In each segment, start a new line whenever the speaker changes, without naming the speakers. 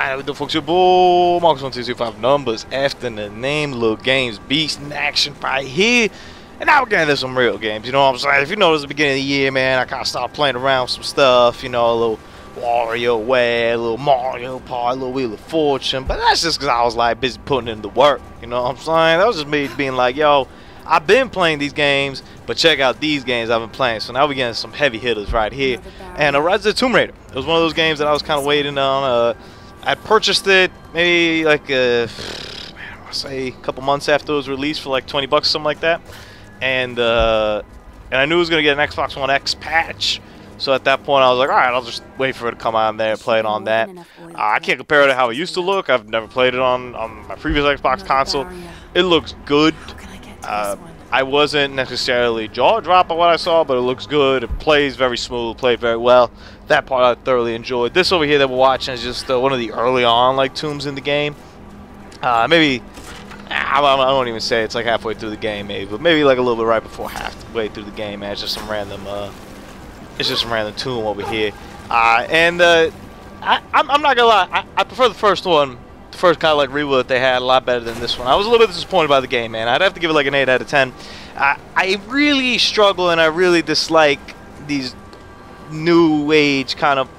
Alright, the folks, your boy Marcus 1225 numbers after the name, little games, beast in action right here. And now we're getting into some real games, you know what I'm saying? If you notice at the beginning of the year, man, I kind of started playing around with some stuff, you know, a little WarioWare, a little Mario Party, a little Wheel of Fortune. But that's just because I was like busy putting in the work, you know what I'm saying? That was just me being like, yo, I've been playing these games, but check out these games I've been playing. So now we're getting some heavy hitters right here. And Rise of the Tomb Raider. It was one of those games that I was kind of waiting on. I purchased it maybe like I say a couple months after it was released for like 20 bucks, something like that. And I knew it was gonna get an Xbox One X patch. So at that point I was like, alright, I'll just wait for it to come on there and play it on that. I can't compare it to how it used to look. I've never played it on my previous Xbox console. It looks good. I wasn't necessarily jaw-dropped by what I saw, but it looks good. It plays very smooth, played very well. That part I thoroughly enjoyed. This over here that we're watching is just one of the early on like tombs in the game. Maybe I won't even say it's like halfway through the game, maybe, but maybe like a little bit right before halfway through the game. Man, it's just some random tomb over here. I'm not gonna lie, I prefer the first one. The first kind of like reboot that they had, a lot better than this one. I was a little bit disappointed by the game, man. I'd have to give it like an 8 out of 10. I really struggle and I really dislike these new age kind of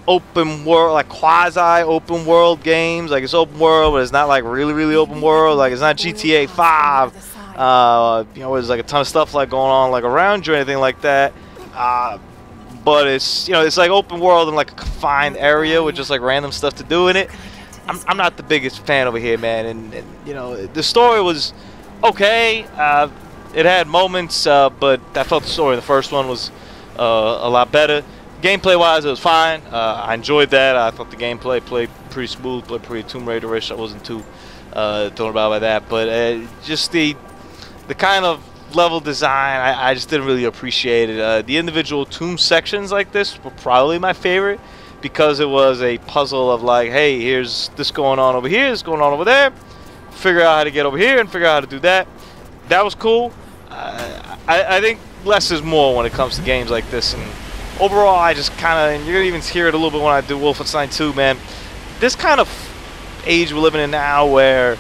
open world, like quasi open world games. Like it's open world, but it's not like really open world. Like it's not GTA 5. You know, there's like a ton of stuff like going on like around you or anything like that. But it's, you know, it's like open world in like a confined area with just like random stuff to do in it. I'm not the biggest fan over here, man, and you know, the story was okay. It had moments, but I felt the story in the first one was a lot better. Gameplay wise, it was fine. I enjoyed that. I thought the gameplay played pretty smooth, played pretty Tomb Raider-ish. I wasn't too thrown about by that, but just the kind of level design, I just didn't really appreciate it. The individual tomb sections like this were probably my favorite, because it was a puzzle of like, hey, here's this going on over here, this going on over there, figure out how to get over here and figure out how to do that. That was cool. I think less is more when it comes to games like this, and overall I just kind of, and you're gonna even hear it a little bit when I do Wolfenstein 2, man, this kind of age we're living in now where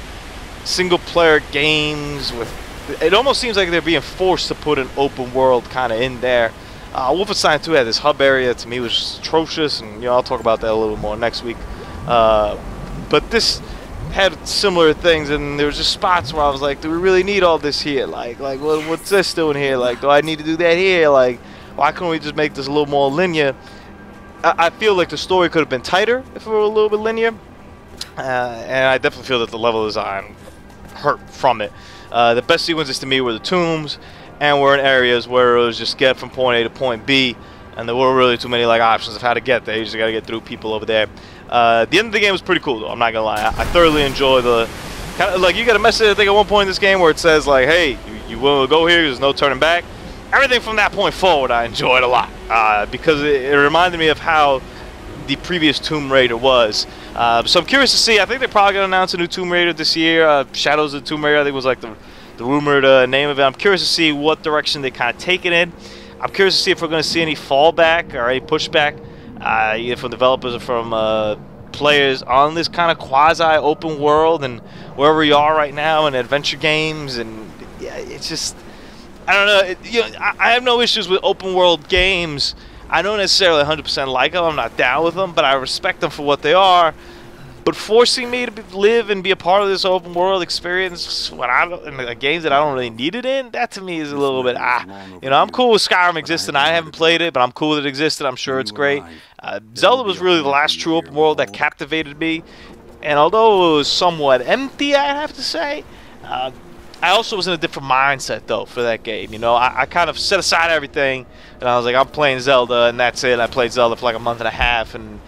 single player games with, it almost seems like they're being forced to put an open world kind of in there. Wolfenstein 2 had this hub area, to me was atrocious, and you know, I'll talk about that a little more next week. But this had similar things, and there was just spots where I was like, do we really need all this here? Like what's this doing here? Like, do I need to do that here? Like, why couldn't we just make this a little more linear? I feel like the story could have been tighter if it were a little bit linear, and I definitely feel that the level design hurt from it. The best sequences to me were the tombs, and we're in areas where it was just get from point A to point B, and there weren't really too many like options of how to get there. You just gotta get through people over there. The end of the game was pretty cool though, I'm not gonna lie. I thoroughly enjoy the kind of like, you get a message I think at one point in this game where it says like, hey, you will go here, there's no turning back. Everything from that point forward I enjoyed a lot, because it reminded me of how the previous Tomb Raider was. So I'm curious to see. I think they're probably gonna announce a new Tomb Raider this year. Shadows of the Tomb Raider, I think was like the rumored name of it. I'm curious to see what direction they kind of take it in. I'm curious to see if we're going to see any fallback or any pushback, either from developers or from players on this kind of quasi-open world and wherever you are right now in adventure games. And yeah, it's just, I don't know. You know, I have no issues with open world games. I don't necessarily 100% like them. I'm not down with them, but I respect them for what they are. But forcing me to live and be a part of this open world experience when in games that I don't really need it in, that to me is a little bit, you know, I'm cool with Skyrim existing. I haven't played it, but I'm cool that it existed. I'm sure it's great. Zelda was really the last true open world that captivated me, and although it was somewhat empty, I have to say, I also was in a different mindset though for that game. You know, I kind of set aside everything, and I was like, I'm playing Zelda, and that's it. I played Zelda for like a month and a half, and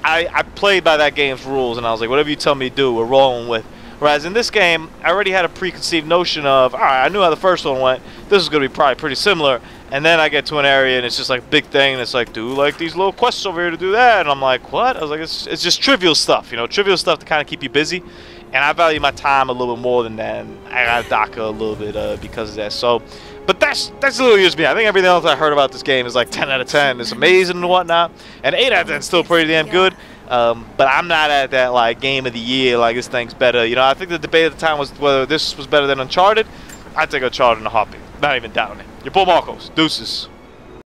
I played by that game's rules, and I was like, whatever you tell me to do, we're rolling with. Whereas in this game, I already had a preconceived notion of, alright, I knew how the first one went, this is going to be probably pretty similar, and then I get to an area, and it's just like a big thing, and it's like, do like these little quests over here to do that, and I'm like, what? I was like, it's just trivial stuff, you know, trivial stuff to kind of keep you busy, and I value my time a little bit more than that, and I got to dock a little bit because of that. So But that's literally just me. I think everything else I heard about this game is like 10 out of 10. It's amazing and whatnot. And 8 out of 10 is still pretty damn good. But I'm not at that like game of the year, like this thing's better. You know, I think the debate at the time was whether this was better than Uncharted. I take Uncharted in a heartbeat. Not even doubting it. Your boy Marcos. Deuces.